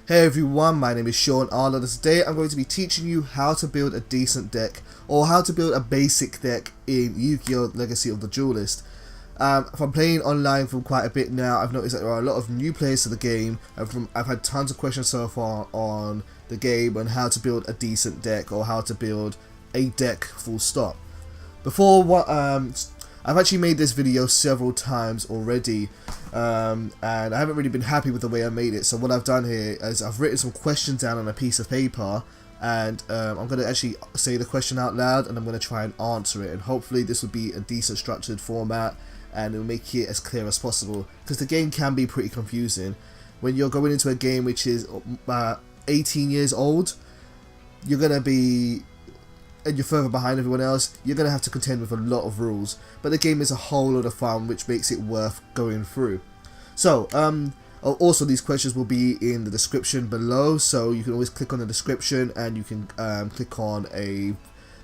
Hey everyone, my name is Sean Arnold, and today I'm going to be teaching you how to build a decent deck, or how to build a basic deck in Yu-Gi-Oh! Legacy of the Duelist. From playing online for quite a bit now, I've noticed that there are a lot of new players to the game, and I've had tons of questions so far on the game on how to build a decent deck, or how to build a deck full stop. I've actually made this video several times already, and I haven't really been happy with the way I made it. So what I've done here is I've written some questions down on a piece of paper, and I'm going to actually say the question out loud, and I'm going to try and answer it, and hopefully this will be a decent structured format, and it will make it as clear as possible, because the game can be pretty confusing. When you're going into a game which is 18 years old, you're going to be, and you're further behind everyone else, you're going to have to contend with a lot of rules. But the game is a whole lot of fun, which makes it worth going through. So, also these questions will be in the description below, so you can always click on the description and you can click on a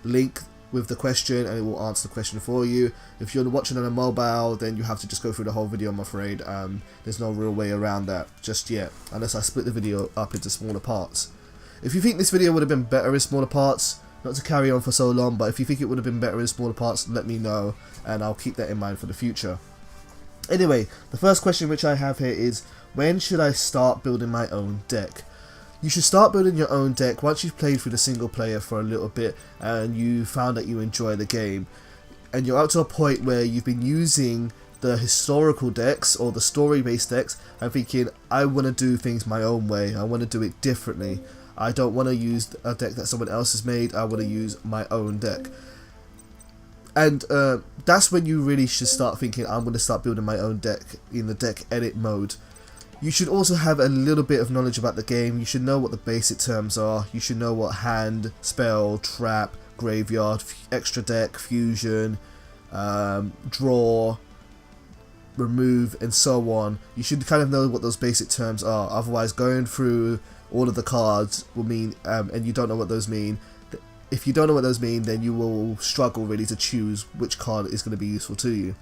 link with the question and it will answer the question for you. If you're watching on a mobile, then you have to just go through the whole video, I'm afraid. There's no real way around that just yet, unless I split the video up into smaller parts. If you think this video would have been better in smaller parts, not to carry on for so long, but if you think it would have been better in smaller parts, let me know, and I'll keep that in mind for the future. Anyway, the first question which I have here is, when should I start building my own deck? You should start building your own deck once you've played through the single player for a little bit, and you found that you enjoy the game, and you're up to a point where you've been using the historical decks, or the story-based decks, and thinking, I want to do things my own way, I want to do it differently. I don't want to use a deck that someone else has made, I want to use my own deck. And that's when you really should start thinking, I'm going to start building my own deck in the deck edit mode. You should also have a little bit of knowledge about the game. You should know what the basic terms are. You should know what hand, spell, trap, graveyard, extra deck, fusion, draw, remove, and so on. You should kind of know what those basic terms are. Otherwise, going through all of the cards will mean, and you don't know what those mean. If you don't know what those mean, then you will struggle really to choose which card is going to be useful to you.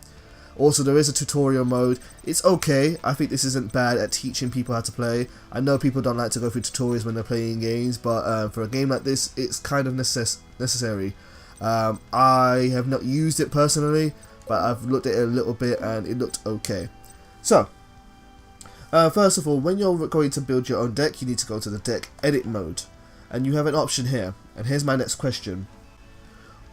Also, there is a tutorial mode. It's okay. I think this isn't bad at teaching people how to play. I know people don't like to go through tutorials when they're playing games, but for a game like this, it's kind of necessary. I have not used it personally, but I've looked at it a little bit and it looked okay. So, first of all, when you're going to build your own deck, you need to go to the deck edit mode, and you have an option here. And here's my next question: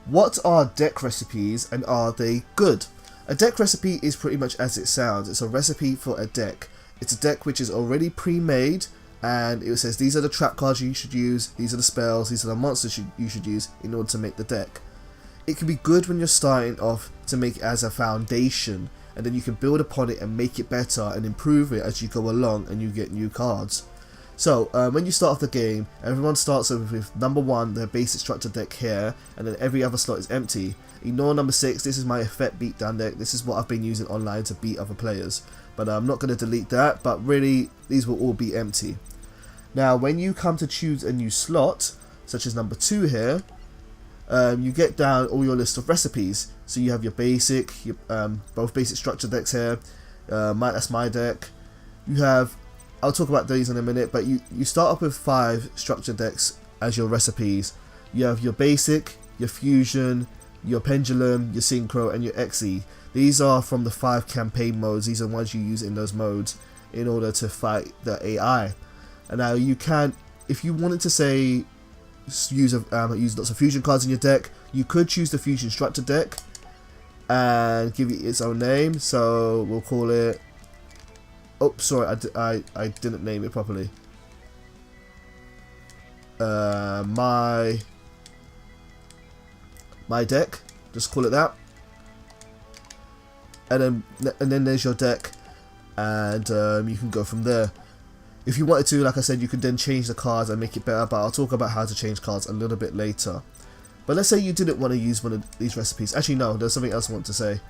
what are deck recipes, and are they good? A deck recipe is pretty much as it sounds. It's a recipe for a deck. It's a deck which is already pre-made, and it says these are the trap cards you should use, these are the spells, these are the monsters you should use in order to make the deck. It can be good when you're starting off to make it as a foundation, and then you can build upon it and make it better and improve it as you go along and you get new cards. So when you start off the game, everyone starts off with number 1, their basic structure deck here, and then every other slot is empty. Ignore number 6, this is my effect beatdown deck. This is what I've been using online to beat other players, but I'm not going to delete that, but really these will all be empty. Now when you come to choose a new slot, such as number 2 here, you get down all your list of recipes. So you have your basic, both basic structure decks here, that's my deck. You have, I'll talk about these in a minute, but you start up with 5 structure decks as your recipes. You have your basic, your fusion, your pendulum, your synchro, and your exe. These are from the 5 campaign modes. These are ones you use in those modes in order to fight the AI. And now you can, if you wanted to say use lots of fusion cards in your deck, you could choose the fusion structure deck and give it its own name. So we'll call it, oh sorry, I didn't name it properly. My deck, just call it that, and then there's your deck, and you can go from there. If you wanted to, like I said, you could then change the cards and make it better, but I'll talk about how to change cards a little bit later. But let's say you didn't want to use one of these recipes. Actually no, there's something else I want to say.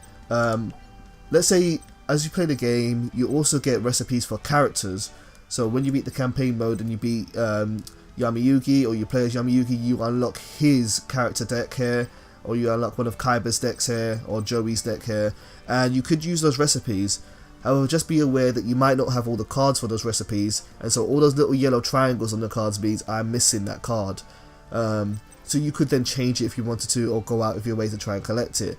Let's say as you play the game, you also get recipes for characters. So when you beat the campaign mode and you beat Yugioh, or you play as Yugioh, you unlock his character deck here, or you unlock one of Kaiba's decks here, or Joey's deck here, and you could use those recipes. However, just be aware that you might not have all the cards for those recipes, and so all those little yellow triangles on the cards means I'm missing that card. So you could then change it if you wanted to, or go out of your way to try and collect it.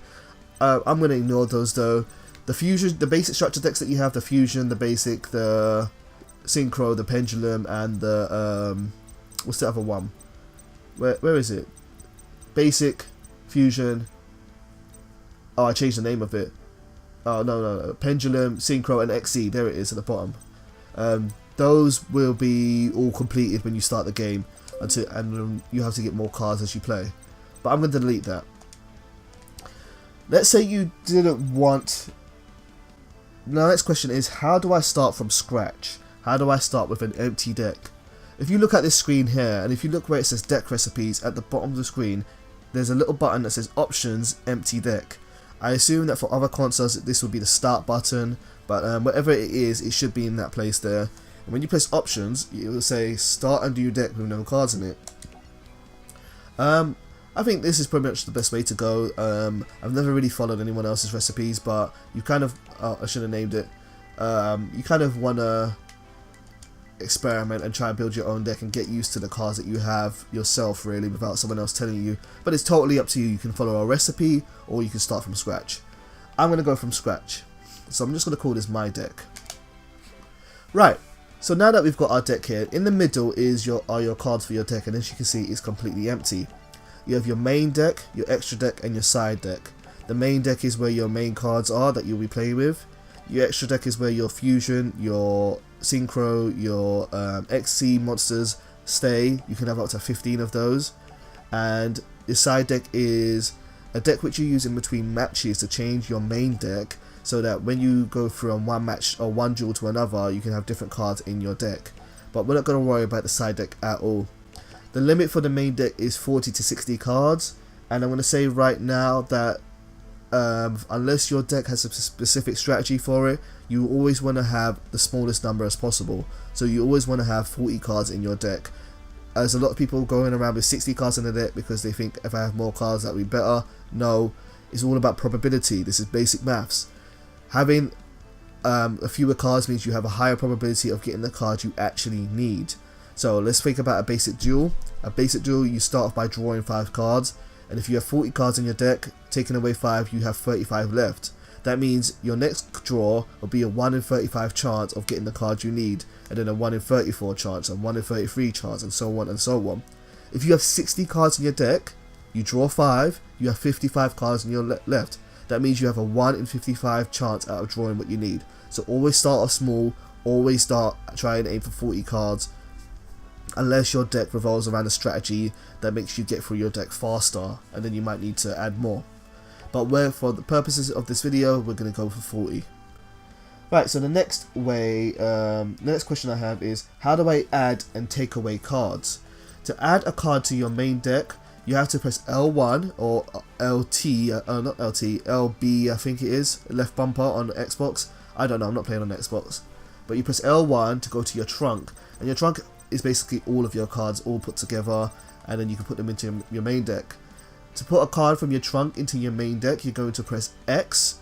I'm going to ignore those though. The fusion, the basic structure decks that you have, the fusion, the basic, the synchro, the pendulum, and the what's the other one? Where is it? Basic, fusion. Oh, I changed the name of it. Oh no, pendulum, synchro, and XC. There it is at the bottom. Those will be all completed when you start the game, and you have to get more cards as you play. But I'm going to delete that. Let's say you didn't want. The next question is, how do I start from scratch? How do I start with an empty deck? If you look at this screen here, and if you look where it says deck recipes at the bottom of the screen, there's a little button that says options empty deck. I assume that for other consoles this will be the start button, but whatever it is, it should be in that place there. And when you press options, it will say start a new deck with no cards in it. I think this is pretty much the best way to go. I've never really followed anyone else's recipes, but you kind of, I should have named it, you kind of want to experiment and try and build your own deck and get used to the cards that you have yourself, really, without someone else telling you. But it's totally up to you. You can follow a recipe, or you can start from scratch. I'm going to go from scratch, so I'm just going to call this my deck. Right, so now that we've got our deck here, in the middle are your cards for your deck, and as you can see, it's completely empty. You have your main deck, your extra deck, and your side deck. The main deck is where your main cards are that you'll be playing with. Your extra deck is where your fusion, your synchro, your XC monsters stay. You can have up to 15 of those. And your side deck is a deck which you use in between matches to change your main deck, so that when you go from one match or one duel to another, you can have different cards in your deck. But we're not going to worry about the side deck at all. The limit for the main deck is 40 to 60 cards, and I'm going to say right now that unless your deck has a specific strategy for it, you always want to have the smallest number as possible. So you always want to have 40 cards in your deck. As a lot of people going around with 60 cards in the deck because they think if I have more cards that would be better. No, it's all about probability. This is basic maths. Having a fewer cards means you have a higher probability of getting the card you actually need. So let's think about a basic duel. A basic duel, you start off by drawing 5 cards, and if you have 40 cards in your deck, taking away 5, you have 35 left. That means your next draw will be a 1 in 35 chance of getting the card you need, and then a 1 in 34 chance, and 1 in 33 chance, and so on and so on. If you have 60 cards in your deck, you draw 5, you have 55 cards in your left. That means you have a 1 in 55 chance out of drawing what you need. So always start off small, always try and aim for 40 cards, unless your deck revolves around a strategy that makes you get through your deck faster, and then you might need to add more. But for the purposes of this video, we're going to go for 40. Right, so the next question I have is, how do I add and take away cards? To add a card to your main deck, you have to press L1 or LT, not LT, LB I think it is, left bumper on Xbox. I don't know, I'm not playing on Xbox. But you press L1 to go to your trunk, and your trunk is basically all of your cards all put together, and then you can put them into your main deck. To put a card from your trunk into your main deck, you're going to press X,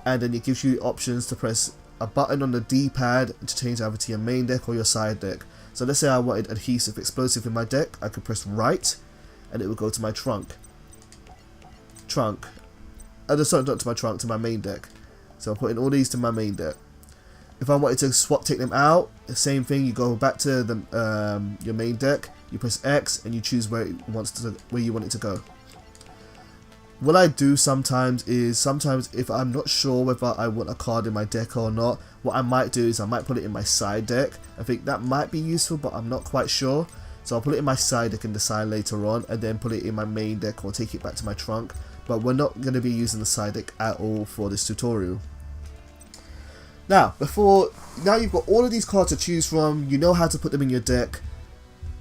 and then it gives you options to press a button on the D-pad to change either to your main deck or your side deck. So let's say I wanted adhesive explosive in my deck, I could press right, and it will go to my trunk. Sorry, not to my trunk, to my main deck. So I'm putting all these to my main deck. If I wanted to take them out, the same thing. You go back to your main deck, you press X, and you choose where you want it to go. What I do sometimes is, if I'm not sure whether I want a card in my deck or not, what I might do is I might put it in my side deck. I think that might be useful, but I'm not quite sure. So I'll put it in my side deck and decide later on, and then put it in my main deck or take it back to my trunk. But we're not going to be using the side deck at all for this tutorial. Now you've got all of these cards to choose from, you know how to put them in your deck.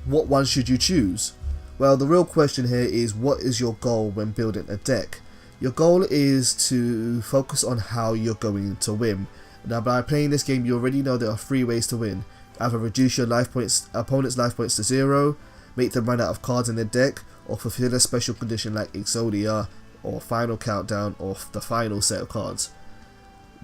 What one should you choose? Well, the real question here is, what is your goal when building a deck? Your goal is to focus on how you're going to win. Now, by playing this game, you already know there are 3 ways to win. Either reduce your opponent's life points to 0, make them run out of cards in their deck, or fulfill a special condition like Exodia, or Final Countdown, or the final set of cards.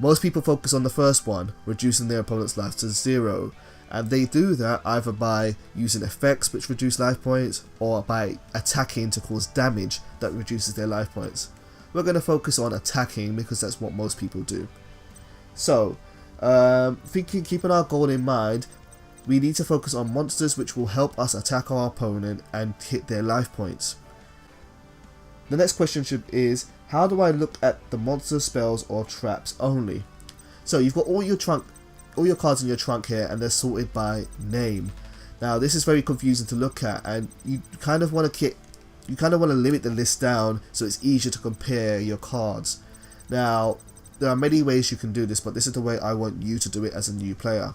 Most people focus on the first one, reducing their opponent's life to 0, and they do that either by using effects which reduce life points, or by attacking to cause damage that reduces their life points. We're going to focus on attacking because that's what most people do. So, keeping our goal in mind, we need to focus on monsters which will help us attack our opponent and hit their life points. The next question is, how do I look at the monster spells or traps only? So you've got all your cards in your trunk here, and they're sorted by name. Now this is very confusing to look at, and you kind of want to limit the list down so it's easier to compare your cards. Now there are many ways you can do this, but this is the way I want you to do it as a new player.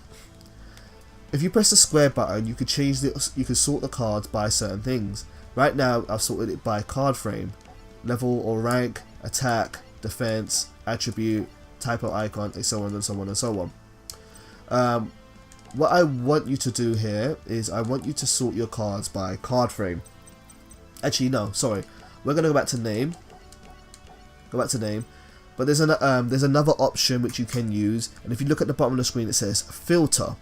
If you press the square button, you can sort the cards by certain things. Right now I've sorted it by card frame, level or rank, attack, defense, attribute, typo icon, and so on and so on and so on. What I want you to do here is I want you to sort your cards by card frame. Actually, no, sorry. We're gonna go back to name. But there's another option which you can use, and if you look at the bottom of the screen, it says filter.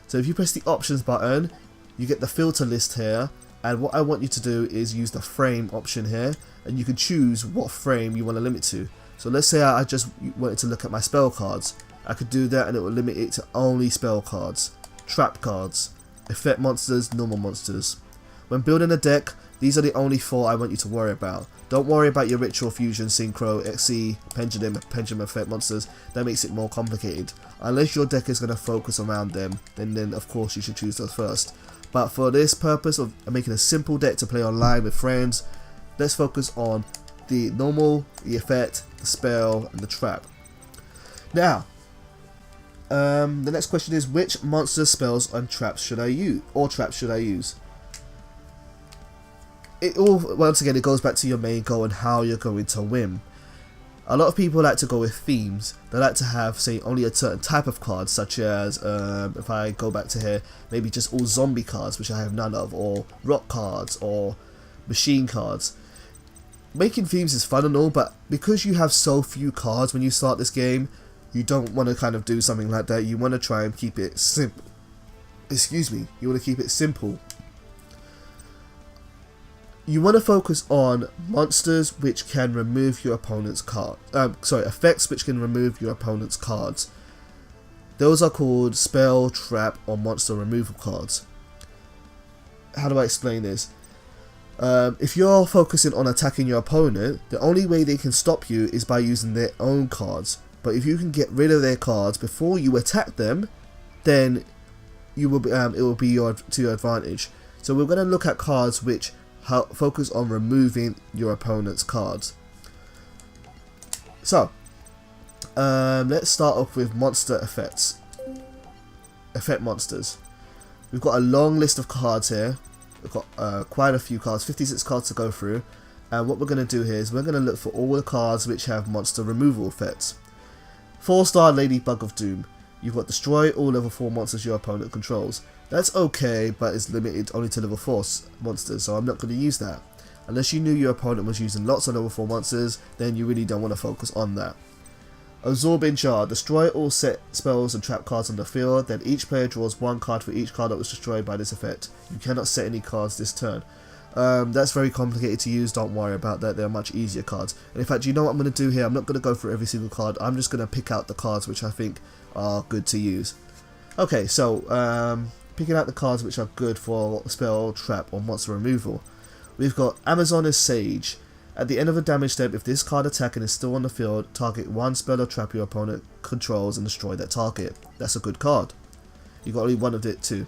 So if you press the options button, you get the filter list here. And what I want you to do is use the frame option here, and you can choose what frame you want to limit to. So let's say I just wanted to look at my spell cards. I could do that, and it will limit it to only spell cards, trap cards, effect monsters, normal monsters. When building a deck, these are the only 4 I want you to worry about. Don't worry about your ritual, fusion, synchro, XC, pendulum effect monsters. That makes it more complicated. Unless your deck is going to focus around them, then of course you should choose those first. But for this purpose of making a simple deck to play online with friends, let's focus on the normal, the effect, the spell, and the trap. Now, the next question is, which monster spells and traps should I use? Once again, it goes back to your main goal and how you're going to win. A lot of people like to go with themes. They like to have, say, only a certain type of cards, such as, if I go back to here, maybe just all zombie cards, which I have none of, or rock cards, or machine cards. Making themes is fun and all, but because you have so few cards when you start this game, you don't want to kind of do something like that. You want to try and keep it simple. You want to keep it simple. You want to focus on monsters which can remove your opponent's card. Effects which can remove your opponent's cards. Those are called spell, trap, or monster removal cards. How do I explain this? If you're focusing on attacking your opponent, the only way they can stop you is by using their own cards. But if you can get rid of their cards before you attack them, then you will be, it will be to your advantage. So we're going to look at cards which focus on removing your opponent's cards. So, let's start off with monster effects. Effect monsters. We've got a long list of cards here. We've got quite a few cards, 56 cards to go through. And what we're going to do here is we're going to look for all the cards which have monster removal effects. 4-star Ladybug of Doom. You've got destroy all level 4 monsters your opponent controls. That's okay, but it's limited only to level 4 monsters, so I'm not going to use that. Unless you knew your opponent was using lots of level 4 monsters, then you really don't want to focus on that. Absorbing Jar. Destroy all set spells and trap cards on the field, then each player draws 1 card for each card that was destroyed by this effect. You cannot set any cards this turn. That's very complicated to use, don't worry about that, they're much easier cards. And in fact, you know what I'm going to do here? I'm not going to go through every single card, I'm just going to pick out the cards which I think are good to use. Okay, so, picking out the cards which are good for spell, trap, or monster removal. We've got Amazon is Sage. At the end of a damage step, if this card attacking is still on the field, target 1 spell or trap your opponent controls and destroy that target. That's a good card. You got only one of it too.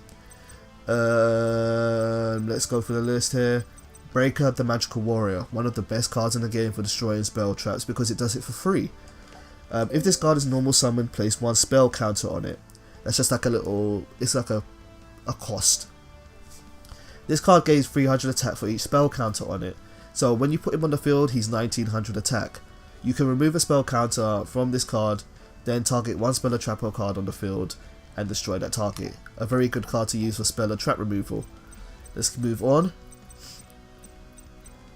Let's go through the list here. Breaker the Magical Warrior. One of the best cards in the game for destroying spell traps because it does it for free. If this card is normal summon, place 1 spell counter on it. That's just like a little, it's like a cost. This card gains 300 attack for each spell counter on it. So when you put him on the field, he's 1900 attack. You can remove a spell counter from this card, then target 1 spell or trap or card on the field and destroy that target. A very good card to use for spell or trap removal. Let's move on.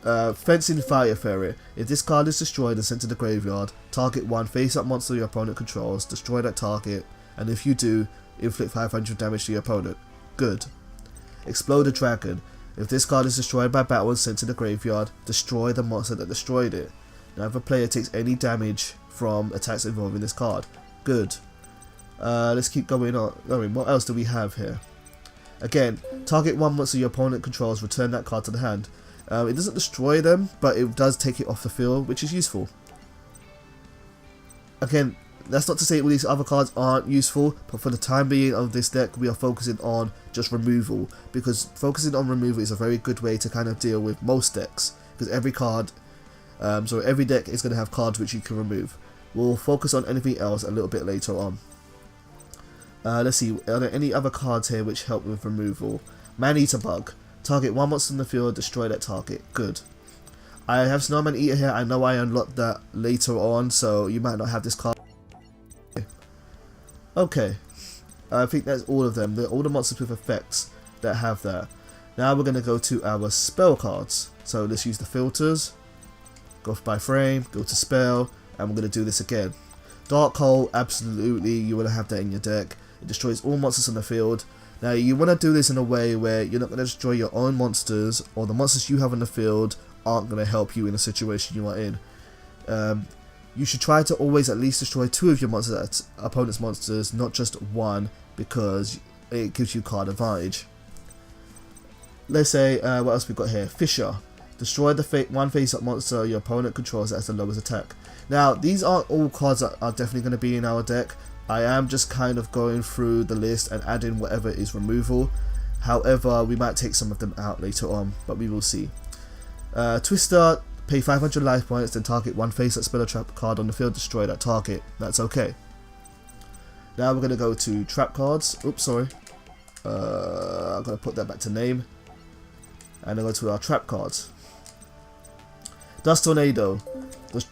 Fencing Fire Fairy. If this card is destroyed and sent to the graveyard, target one face-up monster your opponent controls, destroy that target, and if you do, inflict 500 damage to your opponent. Good. Explode a Dragon. If this card is destroyed by battle and sent to the graveyard, destroy the monster that destroyed it. Now if a player takes any damage from attacks involving this card. Good. Let's keep going on. What else do we have here? Again, target one monster your opponent controls, return that card to the hand. It doesn't destroy them, but it does take it off the field, which is useful. Again, that's not to say all these other cards aren't useful, but for the time being of this deck, we are focusing on just removal, because focusing on removal is a very good way to kind of deal with most decks, because every deck is going to have cards which you can remove. We'll focus on anything else a little bit later on. Let's see, are there any other cards here which help with removal? Man-Eater Bug. Target one monster in the field, destroy that target. Good. I have Snowman Eater here. I know I unlocked that later on, so you might not have this card. Okay. I think that's all of them. All the monsters with effects that have that. Now we're going to go to our spell cards. So let's use the filters. Go by frame, go to spell, and we're going to do this again. Dark Hole, absolutely, you want to have that in your deck. It destroys all monsters on the field. Now you want to do this in a way where you're not going to destroy your own monsters, or the monsters you have on the field aren't going to help you in the situation you are in. You should try to always at least destroy two of your monsters, opponent's monsters, not just one, because it gives you card advantage. Let's say, what else we got here? Fisher. Destroy the one face-up monster your opponent controls that has the lowest attack. Now, these aren't all cards that are definitely going to be in our deck. I am just kind of going through the list and adding whatever is removal. However, we might take some of them out later on, but we will see. Twister, pay 500 life points, then target one face-up spell or trap card on the field, destroy that target. That's okay. Now we're going to go to trap cards. Oops, sorry. I'm going to put that back to name. And then go to our trap cards. Dust Tornado.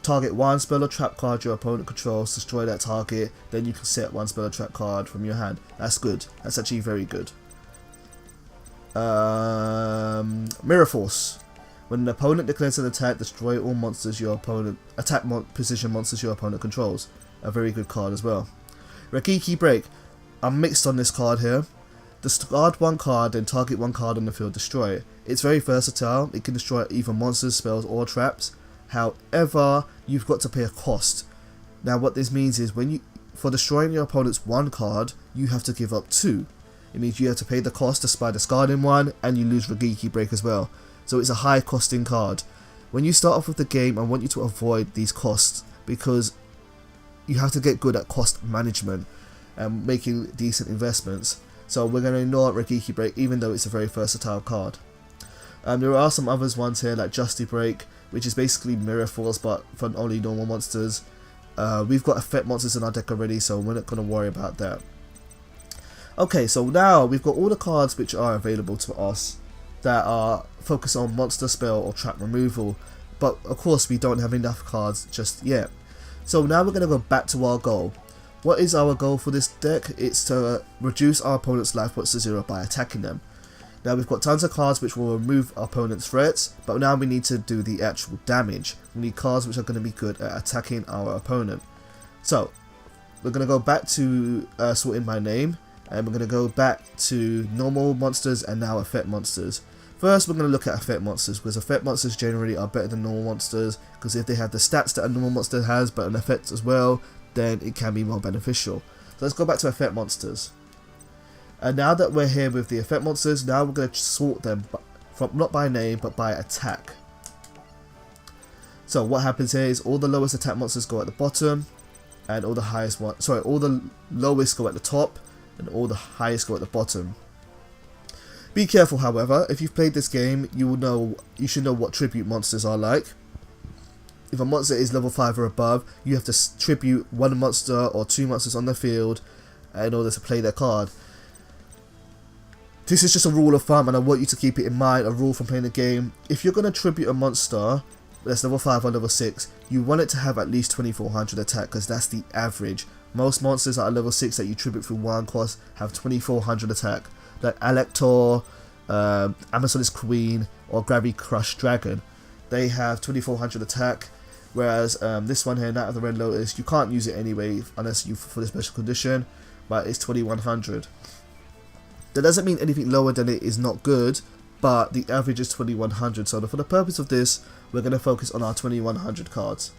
Target one spell or trap card your opponent controls, destroy that target, then you can set one spell or trap card from your hand. That's good. That's actually very good. Mirror Force. When an opponent declares an attack, destroy all monsters your opponent position monsters your opponent controls. A very good card as well. Rakiki Break. I'm mixed on this card here. Discard one card, then target one card on the field, destroy it. It's very versatile. It can destroy either monsters, spells, or traps. However, you've got to pay a cost. Now what this means is for destroying your opponent's one card, you have to give up two. It means you have to pay the cost despite discarding one, and you lose Rakiki Break as well. So it's a high costing card. When you start off with the game, I want you to avoid these costs, because you have to get good at cost management and making decent investments. So we're going to ignore Rakiki Break, even though it's a very versatile card. There are some others ones here like Justy Break, which is basically Mirror Force but for only normal monsters. We've got effect monsters in our deck already, so we're not going to worry about that. Okay, so now we've got all the cards which are available to us that are focused on monster, spell or trap removal, but of course we don't have enough cards just yet. So now we're going to go back to our goal. What is our goal for this deck? It's to reduce our opponent's life points to 0 by attacking them. Now we've got tons of cards which will remove our opponent's threats, but now we need to do the actual damage. We need cards which are going to be good at attacking our opponent. So we're going to go back to sorting by name, and we're going to go back to normal monsters and now effect monsters. First we're going to look at effect monsters, because effect monsters generally are better than normal monsters, because if they have the stats that a normal monster has but an effect as well, then it can be more beneficial. So let's go back to effect monsters. And now that we're here with the effect monsters, now we're going to sort them from not by name but by attack. So what happens here is all the lowest attack monsters go at the bottom, and all the all the lowest go at the top, and all the highest go at the bottom. Be careful, however. If you've played this game, you should know what tribute monsters are like. If a monster is level 5 or above, you have to tribute one monster or two monsters on the field in order to play their card. This is just a rule of thumb, and I want you to keep it in mind, a rule from playing the game. If you're going to tribute a monster that's level 5 or level 6, you want it to have at least 2400 attack, because that's the average. Most monsters that are level 6 that you tribute through one cost have 2400 attack, like Alector, Amazoness Queen, or Gravity Crush Dragon. they have 2400 attack, whereas this one here, Knight of the Red Lotus, you can't use it anyway unless you for the special condition, but it's 2100. That doesn't mean anything lower than it is not good, but the average is 2100, so for the purpose of this, we're going to focus on our 2100 cards.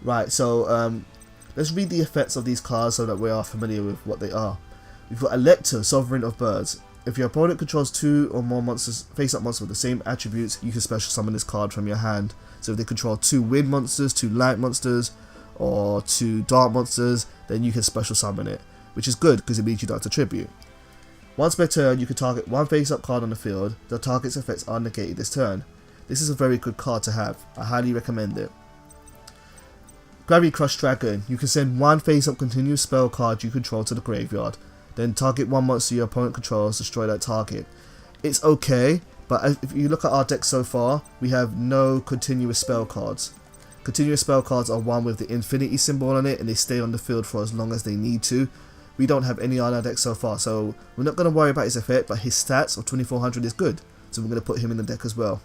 Right, so let's read the effects of these cards so that we are familiar with what they are. We've got Elector, Sovereign of Birds. If your opponent controls 2 or more monsters, face-up monsters with the same attributes, you can special summon this card from your hand. So if they control 2 wind monsters, 2 light monsters, or 2 dark monsters, then you can special summon it, which is good because it means you don't have to tribute. Once per turn, you can target 1 face-up card on the field. The target's effects are negated this turn. This is a very good card to have. I highly recommend it. Gravity Crush Dragon. You can send 1 face-up continuous spell card you control to the graveyard. Then target 1 monster your opponent controls, destroy that target. It's okay, but if you look at our deck so far, we have no continuous spell cards. Continuous spell cards are one with the infinity symbol on it, and they stay on the field for as long as they need to. We don't have any on our deck so far, so we're not going to worry about his effect, but his stats of 2400 is good, so we're going to put him in the deck as well.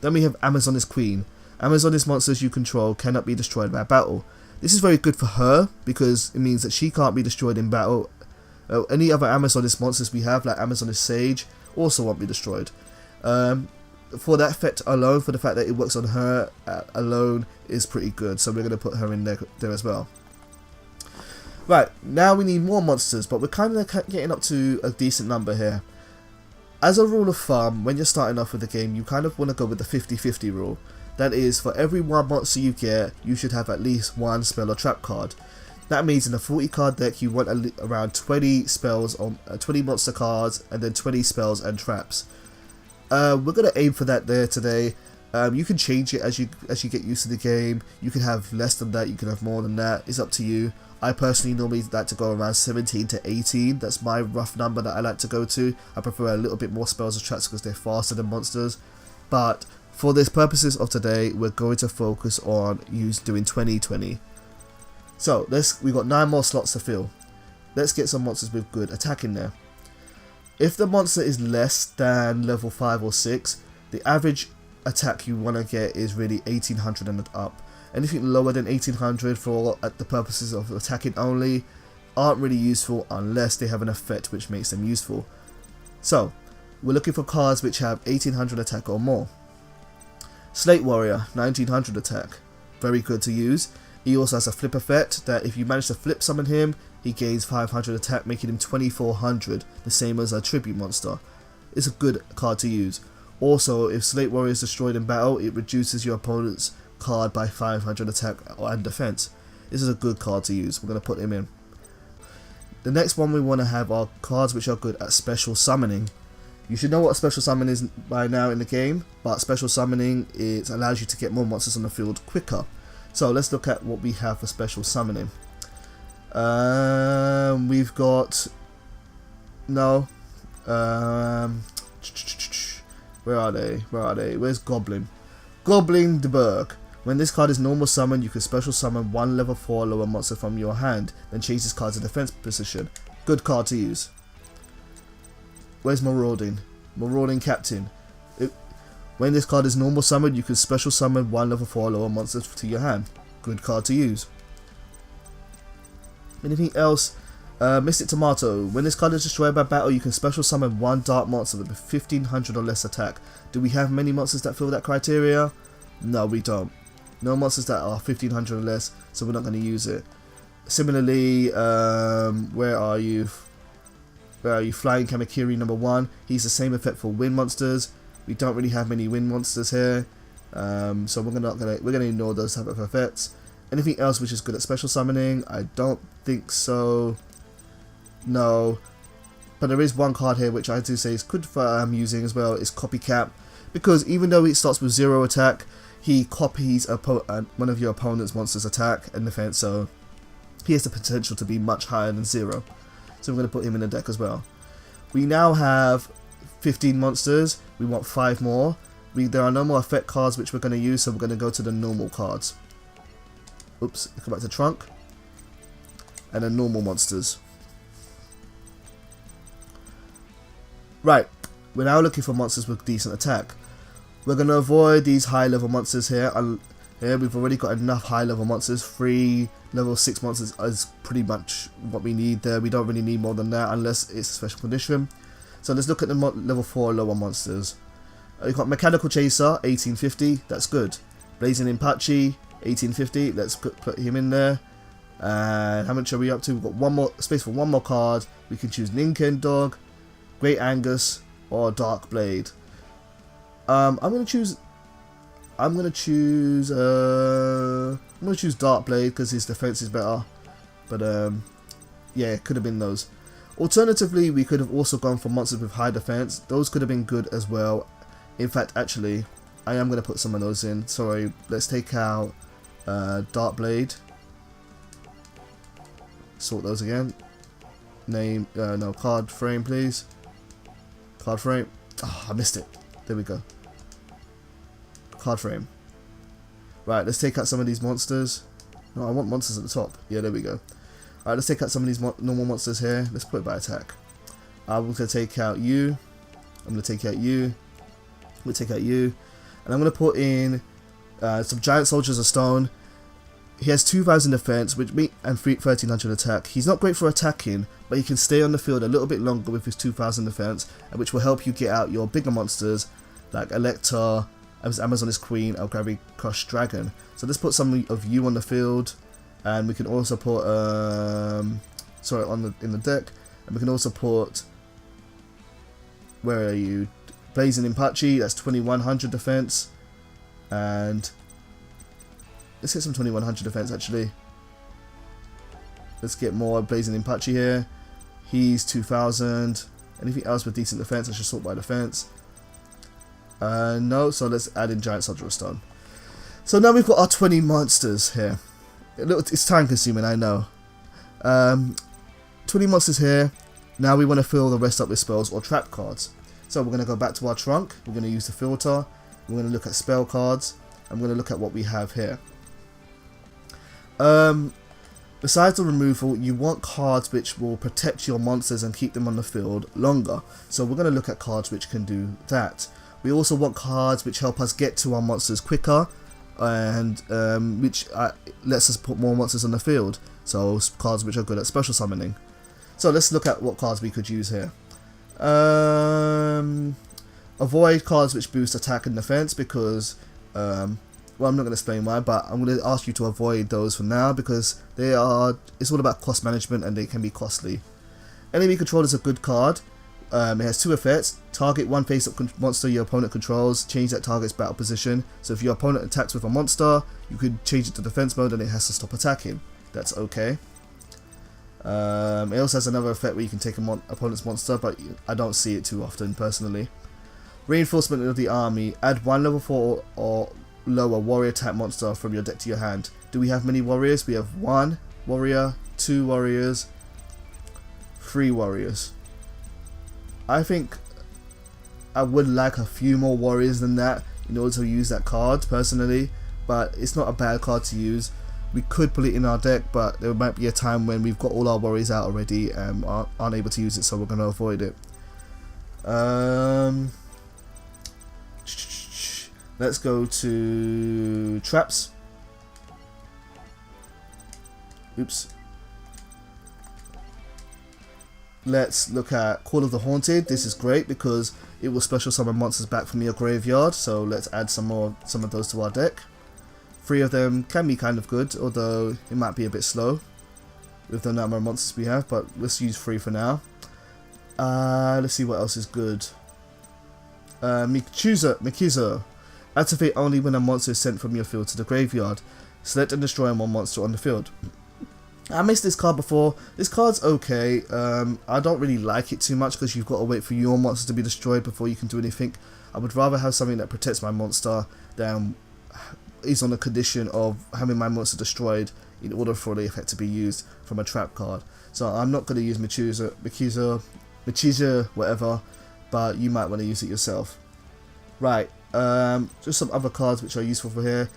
Then we have Amazoness Queen. Amazoness monsters you control cannot be destroyed by battle. This is very good for her, because it means that she can't be destroyed in battle. Any other Amazoness monsters we have, like Amazoness Sage, also won't be destroyed. For that effect alone, for the fact that it works on her alone, is pretty good, so we're going to put her in there as well. Right, now we need more monsters, but we're kind of getting up to a decent number here. As a rule of thumb, when you're starting off with the game, you kind of want to go with the 50-50 rule. That is, for every 1 monster you get, you should have at least 1 spell or trap card. That means in a 40 card deck, you want around 20 spells, on 20 monster cards, and then 20 spells and traps. We're going to aim for that there today. You can change it as you get used to the game. You can have less than that, you can have more than that. It's up to you. I personally normally like to go around 17 to 18. That's my rough number that I like to go to. I prefer a little bit more spells and traps because they're faster than monsters. But for the purposes of today, we're going to focus on doing 20-20. So we've got 9 more slots to fill. Let's get some monsters with good attack in there. If the monster is less than level 5 or 6, the average attack you want to get is really 1800 and up. Anything lower than 1800 for the purposes of attacking only aren't really useful unless they have an effect which makes them useful. So we're looking for cards which have 1800 attack or more. Slate Warrior, 1900 attack, very good to use. He also has a flip effect that if you manage to flip summon him, he gains 500 attack, making him 2400, the same as a tribute monster. It's a good card to use. Also, if Slate Warrior is destroyed in battle, it reduces your opponent's card by 500 attack and defense. This is a good card to use. We're going to put him in. The next one we want to have are cards which are good at special summoning. You should know what a special summon is by now in the game, but special summoning, it allows you to get more monsters on the field quicker. So let's look at what we have for special summoning. We've got where are they? Where's Goblin? Goblin the Berg. When this card is normal summon, you can special summon 1 level 4 lower monster from your hand, then change this card to defense position. Good card to use. Where's Marauding? Marauding Captain. When this card is normal summoned, you can special summon 1 level 4 lower monster to your hand. Good card to use. Anything else? Mystic Tomato. When this card is destroyed by battle, you can special summon 1 dark monster with 1500 or less attack. Do we have many monsters that fill that criteria? No, we don't. No monsters that are 1500 or less, so we're not going to use it. Similarly, where are you? Flying Kamakiri number 1. He's the same effect for wind monsters. We don't really have many wind monsters here, so we're gonna ignore those type of effects. Anything else which is good at special summoning? I don't think so. No, but there is one card here which I do say is good for using as well. Is Copycat, because even though it starts with 0 attack, he copies one of your opponent's monster's attack and defense, so he has the potential to be much higher than 0. So we're going to put him in the deck as well. We now have 15 monsters. We want 5 more. There are no more effect cards which we're going to use, so we're going to go to the normal cards. Oops, come back to Trunk. And the normal monsters. Right, we're now looking for monsters with decent attack. We're going to avoid these high level monsters here. Here we've already got enough high level monsters. 3 level 6 monsters is pretty much what we need there. We don't really need more than that unless it's a special condition. So let's look at the level 4 lower monsters. We've got Mechanical Chaser, 1850, that's good. Blazing Impachi, 1850, let's put him in there. And how much are we up to? We've got one more space for one more card. We can choose Ninken Dog, Great Angus, or Dark Blade. I'm gonna choose Dark Blade because his defense is better. But yeah, it could have been those. Alternatively, we could have also gone for monsters with high defense. Those could have been good as well. In fact, actually, I am going to put some of those in. Sorry, let's take out Dark Blade. Sort those again. No, card frame, please. Card frame. Oh, I missed it. There we go. Card frame. Right, let's take out some of these monsters. No, I want monsters at the top. Yeah, there we go. Alright, let's take out some of these normal monsters here. Let's put it by attack. I'm going to take out you. I'm going to take out you. I'm going to take out you. And I'm going to put in some Giant Soldiers of Stone. He has 2000 defense and 1300 attack. He's not great for attacking, but he can stay on the field a little bit longer with his 2000 defense, which will help you get out your bigger monsters like Electa, Amazoness Queen, or Gravity Crush Dragon. So let's put some of you on the field. And we can also put, in the deck, and we can also put, where are you? Blazing Impachi, that's 2100 defense, and let's get some 2100 defense actually. Let's get more Blazing Impachi here. He's 2000. Anything else with decent defense? I should sort by defense. No, so let's add in Giant Soldier of Stone. So now we've got our 20 monsters here. It's time consuming, I know. 20 monsters here. Now we want to fill the rest up with spells or trap cards. So we're going to go back to our trunk. We're going to use the filter. We're going to look at spell cards. I'm going to look at what we have here. Besides the removal, you want cards which will protect your monsters and keep them on the field longer. So we're going to look at cards which can do that. We also want cards which help us get to our monsters quicker, and which lets us put more monsters on the field. So cards which are good at special summoning. So let's look at what cards we could use here. Avoid cards which boost attack and defense because, well, I'm not going to explain why, but I'm going to ask you to avoid those for now because it's all about cost management and they can be costly. Enemy Control is a good card. It has 2 effects. Target one face-up monster your opponent controls, change that target's battle position. So if your opponent attacks with a monster, you could change it to defense mode and it has to stop attacking. That's okay. It also has another effect where you can take an opponent's monster, but I don't see it too often personally. Reinforcement of the army. Add 1 level 4 or lower warrior type monster from your deck to your hand. Do we have many warriors? We have 1 warrior, 2 warriors, 3 warriors. I think I would like a few more warriors than that in order to use that card personally, but it's not a bad card to use. We could put it in our deck, but there might be a time when we've got all our warriors out already and aren't able to use it, so we're going to avoid it. Let's go to traps. Oops. Let's look at Call of the Haunted. This is great because it will special summon monsters back from your graveyard. So let's add some of those to our deck. 3 of them can be kind of good, although it might be a bit slow with the number of monsters we have. But let's use 3 for now. Let's see what else is good. Mikizo. Activate only when a monster is sent from your field to the graveyard. Select and destroy one monster on the field. I missed this card before. This card's okay. I don't really like it too much because you've got to wait for your monster to be destroyed before you can do anything. I would rather have something that protects my monster than is on the condition of having my monster destroyed in order for the effect to be used from a trap card. So I'm not going to use Mikizo, whatever, but you might want to use it yourself. Right, just some other cards which are useful for here.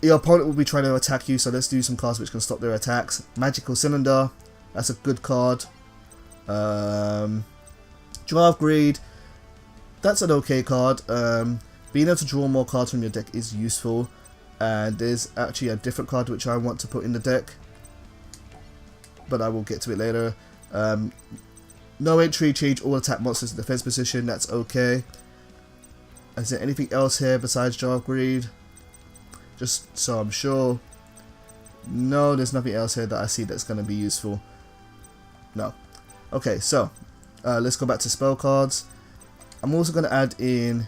Your opponent will be trying to attack you, so let's do some cards which can stop their attacks. Magical Cylinder, that's a good card. Jar of Greed, that's an okay card. being able to draw more cards from your deck is useful, and there's actually a different card which I want to put in the deck, but I will get to it later. No entry, change all attack monsters in defense position, that's okay. Is there anything else here besides Jar of Greed? Just so I'm sure. No, there's nothing else here that I see that's going to be useful. No. Okay, so let's go back to spell cards. I'm also going to add in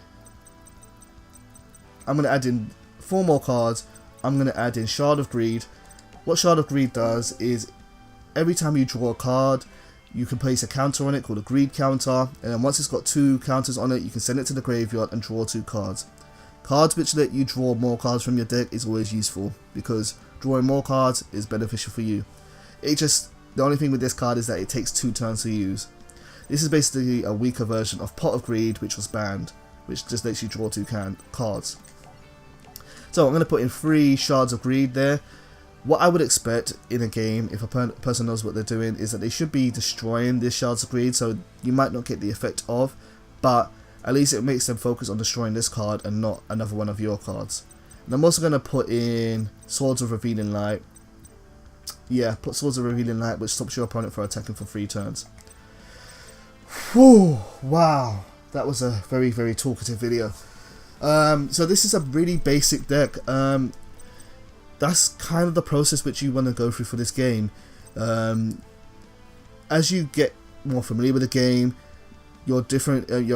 4 more cards. I'm going to add in Shard of Greed. What Shard of Greed does is every time you draw a card, you can place a counter on it called a Greed counter, and then once it's got 2 counters on it, you can send it to the graveyard and draw 2 cards. Cards which let you draw more cards from your deck is always useful, because drawing more cards is beneficial for you. The only thing with this card is that it takes 2 turns to use. This is basically a weaker version of Pot of Greed, which was banned, which just lets you draw 2 cards. So I'm going to put in 3 Shards of Greed there. What I would expect in a game, if a person knows what they're doing, is that they should be destroying these Shards of Greed, so you might not get the effect of, but at least it makes them focus on destroying this card and not another one of your cards. And I'm also going to put in Swords of Revealing Light. Yeah, put Swords of Revealing Light, which stops your opponent from attacking for 3 turns. Whew, wow, that was a very, very talkative video. So this is a really basic deck. That's kind of the process which you want to go through for this game. As you get more familiar with the game, your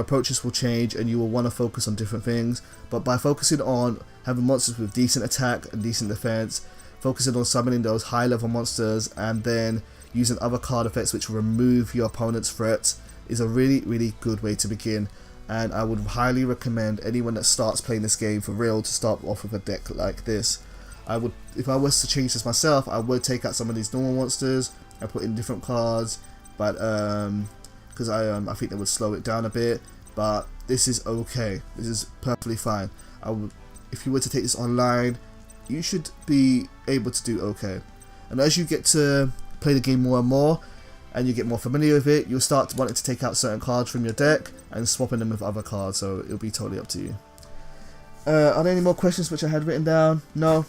approaches will change, and you will want to focus on different things. But by focusing on having monsters with decent attack and decent defense, focusing on summoning those high level monsters, and then using other card effects which remove your opponent's threats, is a really, really good way to begin. And I would highly recommend anyone that starts playing this game for real to start off with a deck like this. If I was to change this myself, I would take out some of these normal monsters and put in different cards, but because I think that would slow it down a bit. But this is okay. This is perfectly fine. If you were to take this online, you should be able to do okay. And as you get to play the game more and more, and you get more familiar with it, you'll start wanting to take out certain cards from your deck and swapping them with other cards. So it'll be totally up to you. Are there any more questions which I had written down? No.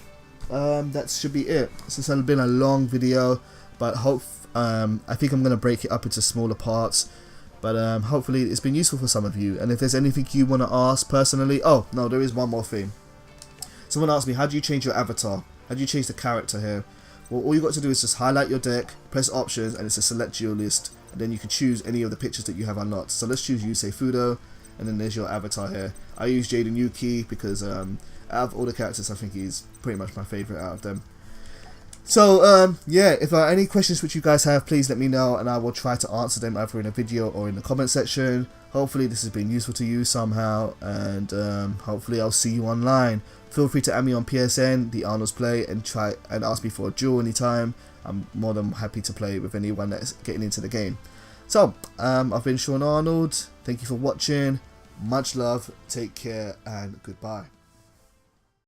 That should be it. This has been a long video, but I think I'm going to break it up into smaller parts, but hopefully it's been useful for some of you. And if there's anything you want to ask personally, oh no, there is one more thing. Someone asked me, how do you change your avatar? How do you change the character here? Well, all you got to do is just highlight your deck, press options, and it's a select your list, and then you can choose any of the pictures that you have unlocked. So let's choose Yusei Fudo, and then there's your avatar here. I use Jaden Yuki because out of all the characters, I think he's pretty much my favourite out of them. So yeah, if there are any questions which you guys have, please let me know, and I will try to answer them either in a video or in the comment section. Hopefully this has been useful to you somehow, and hopefully I'll see you online. Feel free to add me on PSN, the Arnold's Play, and try and ask me for a duel anytime. I'm more than happy to play with anyone that's getting into the game. So I've been Sean Arnold. Thank you for watching. Much love, take care, and goodbye.